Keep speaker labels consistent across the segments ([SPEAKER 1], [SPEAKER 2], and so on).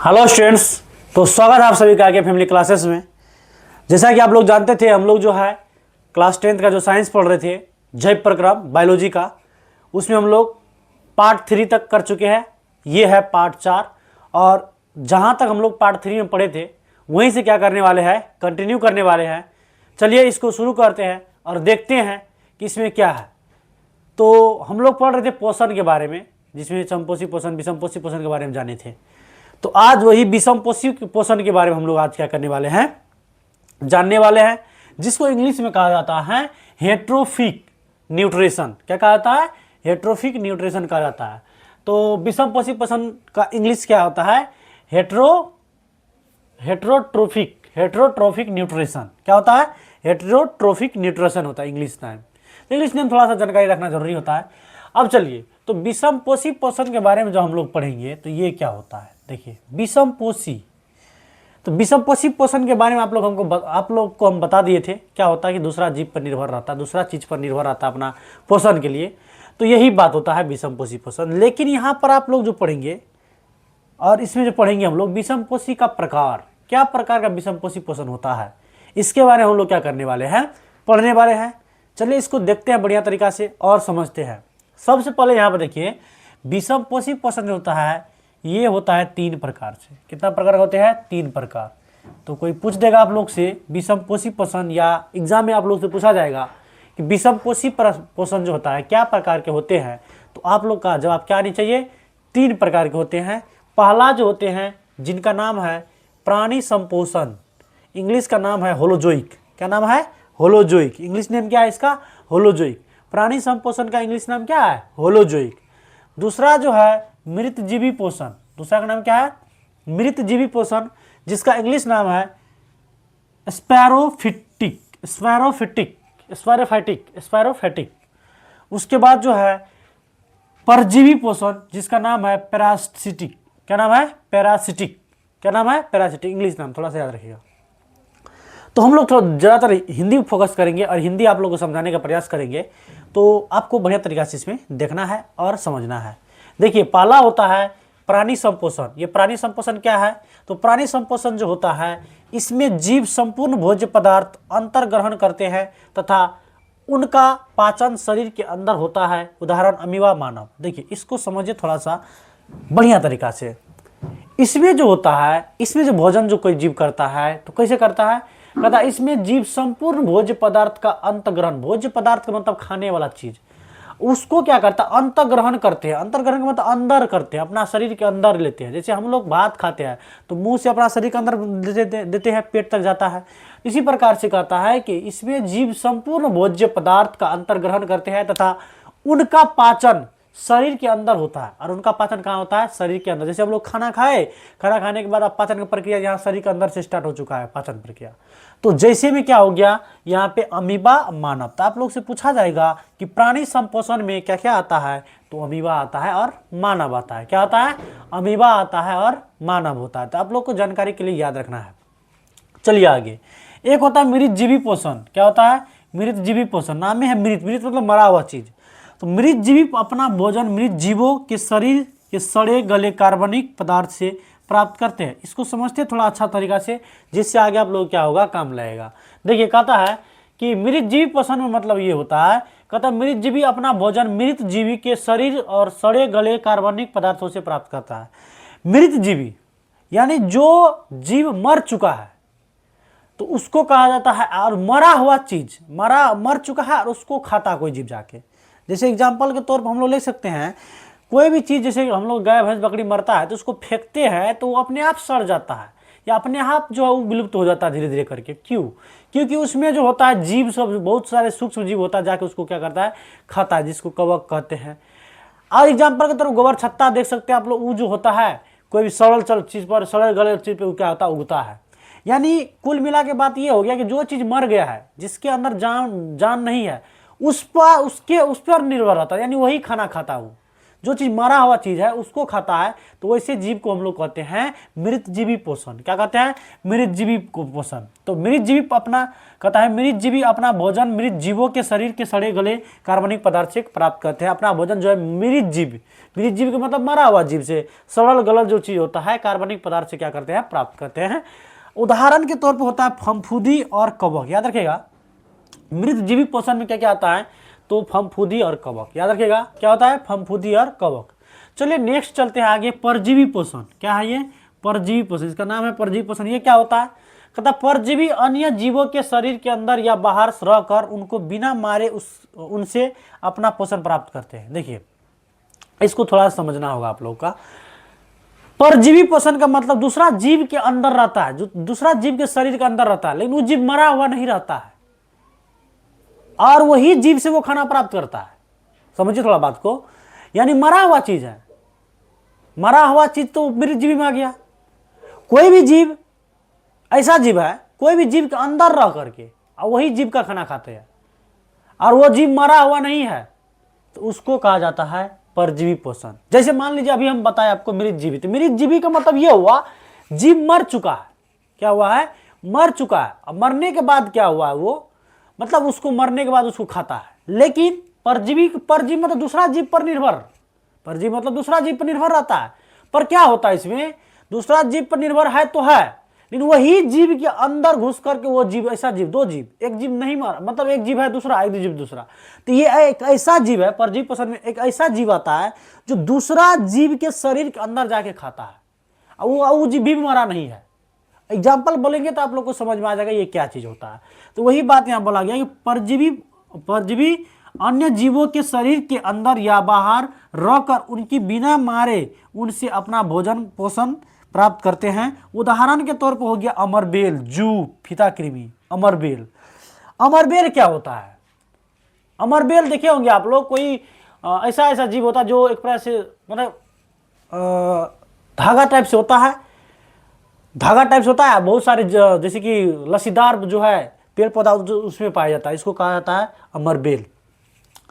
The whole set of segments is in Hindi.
[SPEAKER 1] Hello students. तो स्वागत है आप सभी का आगे फैमिली क्लासेस में। जैसा कि आप लोग जानते थे, हम लोग जो है क्लास 10th का जो साइंस पढ़ रहे थे, जैव प्रक्रम बायोलॉजी का, उसमें हम लोग पार्ट 3 तक कर चुके हैं। ये है पार्ट 4 और जहाँ तक हम लोग पार्ट 3 में पढ़े थे वहीं से क्या करने वाले हैं, कंटिन्यू करने वाले हैं। चलिए इसको शुरू करते हैं और देखते हैं कि इसमें क्या है। तो हम लोग पढ़ रहे थे पोषण के बारे में, जिसमें समपोषी पोषण, विषमपोषी पोषण के बारे में जाने थे। तो आज वही विषमपोषी पोषण के बारे में हम लोग आज क्या करने वाले हैं, जानने वाले हैं, जिसको इंग्लिश में कहा जाता है हेट्रोफिक न्यूट्रिशन। क्या कहा जाता है? हेट्रोफिक न्यूट्रिशन कहा जाता है। तो विषमपोषी पोषण का इंग्लिश क्या होता है? Heterotrophic nutrition. क्या होता है? हेट्रोट्रोफिक न्यूट्रिशन होता है इंग्लिश नेम। तो इंग्लिश नेम थोड़ा सा जानकारी रखना जरूरी होता है। अब चलिए, तो विषमपोषी पोषण के बारे में जो हम लोग पढ़ेंगे तो ये क्या होता है। देखिए, विषमपोषी, तो विषमपोषी पोषण के बारे में आप लोग को हम बता दिए थे। क्या होता है कि दूसरा जीव पर निर्भर रहता है, दूसरा चीज पर निर्भर रहता है अपना पोषण के लिए। तो यही बात होता है विषमपोषी पोषण। लेकिन यहाँ पर आप लोग जो पढ़ेंगे और इसमें जो पढ़ेंगे हम लोग विषमपोषी का प्रकार, क्या प्रकार का विषमपोषी पोषण होता है, इसके बारे में हम लोग क्या करने वाले हैं, पढ़ने वाले हैं। चलिए इसको देखते हैं बढ़िया तरीका से और समझते हैं। सबसे पहले यहाँ पर देखिए, विषमपोषी पोषण जो होता है ये होता है 3 प्रकार से। कितना प्रकार होते हैं? 3 प्रकार। तो कोई पूछ देगा आप लोग से विषमपोषी पोषण, या एग्जाम में आप लोग से पूछा जाएगा कि विषमपोषी पोषण जो होता है क्या प्रकार के होते हैं, तो आप लोग का जवाब क्या आनी चाहिए? 3 प्रकार के होते हैं। पहला जो होते हैं जिनका नाम है प्राणी संपोषण, इंग्लिश का नाम है होलोजोइक। क्या नाम है? होलोजोइक। इंग्लिश नेम क्या है इसका? होलोजोइक। प्राणी संपोषण का इंग्लिश नाम क्या है? होलोजोइक। दूसरा जो है मृतजीवी पोषण, दूसरा का नाम क्या है? मृतजीवी पोषण, जिसका इंग्लिश नाम है स्पैरोफाइटिक। उसके बाद जो है परजीवी पोषण, जिसका नाम है पैरासिटिक। क्या नाम है? पैरासिटिक। क्या नाम है? पैरासिटिक। इंग्लिश नाम थोड़ा सा याद रखिएगा। तो हम लोग थोड़ा ज़्यादातर हिंदी फोकस करेंगे और हिंदी आप लोगों को समझाने का प्रयास करेंगे। तो आपको बढ़िया तरीका से इसमें देखना है और समझना है। देखिए, पहला होता है प्राणी संपोषण। ये प्राणी संपोषण क्या है? तो प्राणी संपोषण जो होता है इसमें जीव संपूर्ण भोज्य पदार्थ अंतर्ग्रहण करते हैं तथा उनका पाचन शरीर के अंदर होता है। उदाहरण अमीबा, मानव। देखिए इसको समझिए थोड़ा सा बढ़िया तरीका से। इसमें जो होता है, इसमें जो भोजन जो कोई जीव करता है तो कैसे करता है? कहता है इसमें जीव संपूर्ण भोज्य पदार्थ का अंतग्रहण, भोज्य पदार्थ का मतलब खाने वाला चीज, उसको क्या करता है? अंतग्रहण करते हैं। अंतग्रहण का मतलब अंदर करते हैं, अपना शरीर के अंदर लेते हैं। जैसे हम लोग भात खाते हैं तो मुंह से अपना शरीर के अंदर देते हैं, पेट तक जाता है। इसी प्रकार से कहता है कि इसमें जीव संपूर्ण भोज्य पदार्थ का अंतर्ग्रहण करते हैं तथा उनका पाचन शरीर के अंदर होता है। और उनका पाचन कहाँ होता है? शरीर के अंदर। जैसे हम लोग खाना खाए, खाना खाने के बाद अब पाचन की प्रक्रिया यहाँ शरीर के अंदर से स्टार्ट हो चुका है, पाचन प्रक्रिया। तो जैसे में क्या हो गया यहाँ पे अमीबा, मानव। तो आप लोग से पूछा जाएगा कि प्राणी संपोषण में क्या क्या आता है, तो अमीबा आता है और मानव आता है। क्या आता है? अमीबा आता है और मानव होता है। तो आप लोग को जानकारी के लिए याद रखना है। चलिए आगे, एक होता है मृतजीवी पोषण। क्या होता है? मृतजीवी पोषण। नाम में है मृत, मृत मतलब मरा हुआ चीज। तो मृतजीवी अपना भोजन मृत जीवों के शरीर के सड़े गले कार्बनिक पदार्थ से प्राप्त करते हैं। इसको समझते हैं थोड़ा अच्छा तरीका से, जिससे आगे आप लोग क्या होगा, काम लगेगा। देखिए कहता है कि मृतजीवी पोषण में मतलब ये होता है, कहता है मृतजीवी अपना भोजन मृत जीवी के शरीर और सड़े गले कार्बनिक पदार्थों से प्राप्त करता है। मृतजीवी यानी जो जीव मर चुका है तो उसको कहा जाता है, और मरा हुआ चीज, मर चुका है और उसको खाता कोई जीव जाके। जैसे एग्जाम्पल के तौर पर हम लोग ले सकते हैं, कोई भी चीज़, जैसे हम लोग गाय भैंस बकरी मरता है तो उसको फेंकते हैं तो वो अपने आप सड़ जाता है, या अपने आप जो है वो विलुप्त हो जाता है धीरे धीरे करके। क्यों? क्योंकि उसमें जो होता है जीव सब, बहुत सारे सूक्ष्म जीव होता है, जाके उसको क्या करता है, खाता है, जिसको कवक कहते हैं। और एग्जाम्पल के तौर पर गोबर छत्ता देख सकते हैं आप लोग, वो जो होता है कोई भी सड़ल चीज़ पर, सड़ल गले चीज़ पर क्या होता है, उगता है। यानी कुल मिला के बात ये हो गया कि जो चीज़ मर गया है, जिसके अंदर जान नहीं है, उस पर निर्भर रहता है, यानी वही खाना खाता है वो। जो चीज मरा हुआ चीज है उसको खाता है, तो वैसे जीव को हम लोग कहते हैं मृतजीवी पोषण। क्या कहते हैं? मृतजीवी पोषण। तो मृतजीवी अपना कहता है मृतजीवी अपना भोजन मृत जीवों के शरीर के सड़े गले कार्बनिक पदार्थ से प्राप्त करते हैं। अपना भोजन जो है मृतजीव का मतलब मरा हुआ जीव से, सड़ल गलल जो चीज होता है कार्बनिक पदार्थ से क्या करते हैं? प्राप्त करते हैं। उदाहरण के तौर पर होता है फफूंदी और कवक। याद रखिएगा मृतजीवी पोषण में क्या क्या आता है? तो फफूंदी और कवक। याद रखिएगा क्या होता है? फफूंदी और कवक। चलिए नेक्स्ट चलते हैं आगे, परजीवी पोषण। क्या है ये? परजीवी पोषण, इसका नाम है परजीवी पोषण। ये क्या होता है? कहता परजीवी अन्य जीवों के शरीर के अंदर या बाहर रहकर उनको बिना मारे उनसे अपना पोषण प्राप्त करते हैं। देखिए इसको थोड़ा समझना होगा आप लोगों का। परजीवी पोषण का मतलब दूसरा जीव के अंदर रहता है, जो दूसरा जीव के शरीर के अंदर रहता है, लेकिन वो जीव मरा हुआ नहीं रहता है और वही जीव से वो खाना प्राप्त करता है। समझिए थोड़ा बात को, यानी मरा हुआ चीज है, मरा हुआ चीज तो मृतजीवी में आ गया। कोई भी जीव ऐसा जीव है, कोई भी जीव के अंदर रह करके और वही जीव का खाना खाते हैं और वो जीव मरा हुआ नहीं है, तो उसको कहा जाता है परजीवी पोषण। जैसे मान लीजिए अभी हम बताएं आपको मृतजीवी, तो मृतजीवी का मतलब ये हुआ जीव मर चुका है। क्या हुआ है? मर चुका है। अब मरने के बाद क्या हुआ है? वो मतलब उसको मरने के बाद उसको खाता है। लेकिन परजीवी मतलब दूसरा जीव पर निर्भर, परजीवी मतलब दूसरा जीव पर निर्भर रहता है। पर क्या होता है इसमें? दूसरा जीव पर निर्भर है तो है, लेकिन वही जीव के अंदर घुस करके वो जीव, ऐसा जीव, दो जीव, एक जीव नहीं मर, मतलब एक जीव है दूसरा, एक जीव दूसरा, तो ये एक ऐसा जीव है परजीवी पोषण में, एक ऐसा जीव आता है जो दूसरा जीव के शरीर के अंदर जाके खाता है, वो जीव भी मरा नहीं है। एग्जाम्पल बोलेंगे तो आप लोग को समझ में आ जाएगा ये क्या चीज होता है। तो वही बात यहाँ बोला गया कि परजीवी अन्य जीवों के शरीर के अंदर या बाहर रहकर उनकी बिना मारे उनसे अपना भोजन पोषण प्राप्त करते हैं। उदाहरण के तौर पर हो गया अमरबेल, जू, फीताकृमि। अमरबेल, अमरबेल क्या होता है? अमरबेल देखे होंगे आप लोग, कोई ऐसा जीव होता है जो एक प्रकार से मतलब धागा टाइप से होता है, धागा टाइप से होता है। बहुत सारे जैसे कि लसीदार जो है पेड़ पौधा जो उसमें पाया जाता है, इसको कहा जाता है अमरबेल।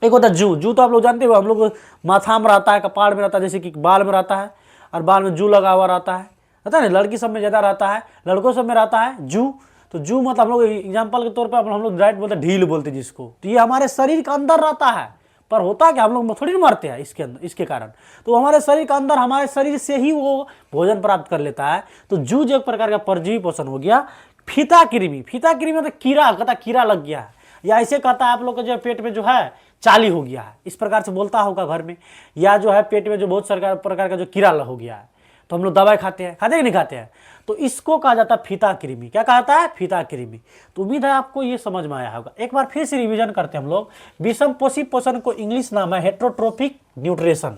[SPEAKER 1] एक होता है जू तो आप लोग जानते हो, हम लोग माथा में रहता है, कपाड़ में रहता है, जैसे कि बाल में रहता है और बाल में जू लगा हुआ रहता है ना। लड़की सब में ज्यादा रहता है, लड़कों सब में रहता है जू। तो जू मतलब हम लोग एग्जाम्पल के तौर पर हम लोग डायरेक्ट बोलते हैं ढील बोलते हैं जिसको। तो ये हमारे शरीर के अंदर रहता है, पर होता क्या हम लोग थोड़ी मरते हैं इसके अंदर, इसके कारण। तो हमारे शरीर के अंदर, हमारे शरीर से ही वो भोजन प्राप्त कर लेता है। तो जू जो एक प्रकार का परजीवी पोषण हो गया। फीताकृमि, फीताकृमि मतलब कीड़ा, कहता कीड़ा लग गया है, या ऐसे कहता है आप लोग का जो पेट में जो है चाली हो गया है, इस प्रकार से बोलता होगा घर में, या जो है पेट में जो बहुत प्रकार का जो कीड़ा हो गया है, तो हम लोग दवाई खाते हैं कि नहीं खाते हैं, तो इसको कहा जाता है फीताकृमि। क्या कहा जाता है? फीताकृमि। तो उम्मीद है आपको ये समझ में आया होगा। एक बार फिर से रिवीजन करते हैं हम लोग। विषमपोषी पोषण को इंग्लिश नाम है हेट्रोट्रोफिक न्यूट्रिशन।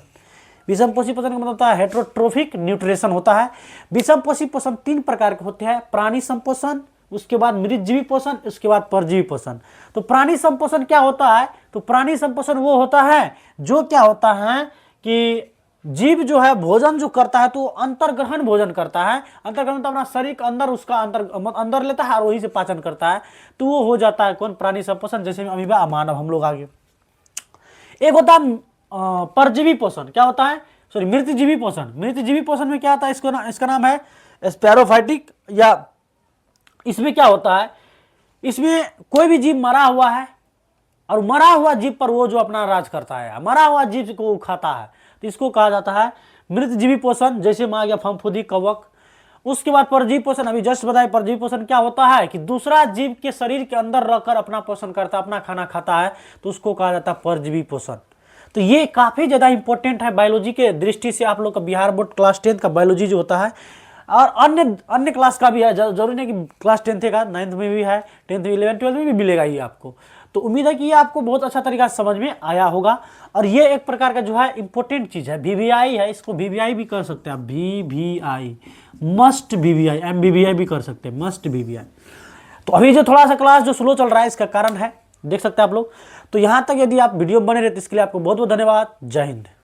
[SPEAKER 1] विषमपोषी पोषण का मतलब होता है हेट्रोट्रोफिक न्यूट्रिशन होता है। विषमपोषी पोषण 3 प्रकार के होते हैं, प्राणी संपोषण, उसके बाद मृतजीवी पोषण, उसके बाद परजीवी पोषण। तो प्राणी संपोषण क्या होता है? तो प्राणी संपोषण वो होता है जो क्या होता है कि जीव जो है भोजन जो करता है तो अंतर्ग्रहण भोजन करता है। अंतर्ग्रहण तो अपना शरीर के अंदर उसका अंदर लेता है और वहीं से पाचन करता है, तो वो हो जाता है कौन? प्राणी संपोषण। जैसे अमीबा, मानव, हम लोग आगे। एक होता है परजीवी पोषण। क्या होता है? सॉरी, मृतजीवी पोषण। मृतजीवी पोषण में क्या होता है? इसका नाम है स्पैरोफाइटिक। या इसमें क्या होता है? इसमें कोई भी जीव मरा हुआ है और मरा हुआ जीव पर वो जो अपना राज करता है, मरा हुआ जीव को खाता है, तो इसको कहा जाता है मृतजीवी पोषण। जैसे में आ गया फफूंदी, कवक। उसके बाद परजीवी पोषण, अभी जस्ट बताया। परजीवी पोषण क्या होता है कि दूसरा जीव के शरीर के अंदर रहकर अपना पोषण करता है, अपना खाना खाता है, तो उसको कहा जाता है परजीवी पोषण। तो ये काफी ज्यादा इंपॉर्टेंट है बायोलॉजी के दृष्टि से। आप लोग का बिहार बोर्ड क्लास 10 का बायोलॉजी जो होता है और अन्य क्लास का भी है, जरूरी नहीं कि क्लास 10 का, 9th में भी है, 10th में, 11th 12th में भी मिलेगा ये आपको। तो उम्मीद है कि ये आपको बहुत अच्छा तरीका से समझ में आया होगा। और ये एक प्रकार का जो है इंपॉर्टेंट चीज है, VVI है, इसको VVI भी कर सकते हैं आप, VVI, मस्ट VVI, MVVI भी कर सकते हैं, मस्ट VVI। तो अभी जो थोड़ा सा क्लास जो स्लो चल रहा है इसका कारण है, देख सकते हैं आप लोग। तो यहाँ तक यदि आप वीडियो बने रहे तो इसके लिए आपको बहुत बहुत धन्यवाद। जय हिंद।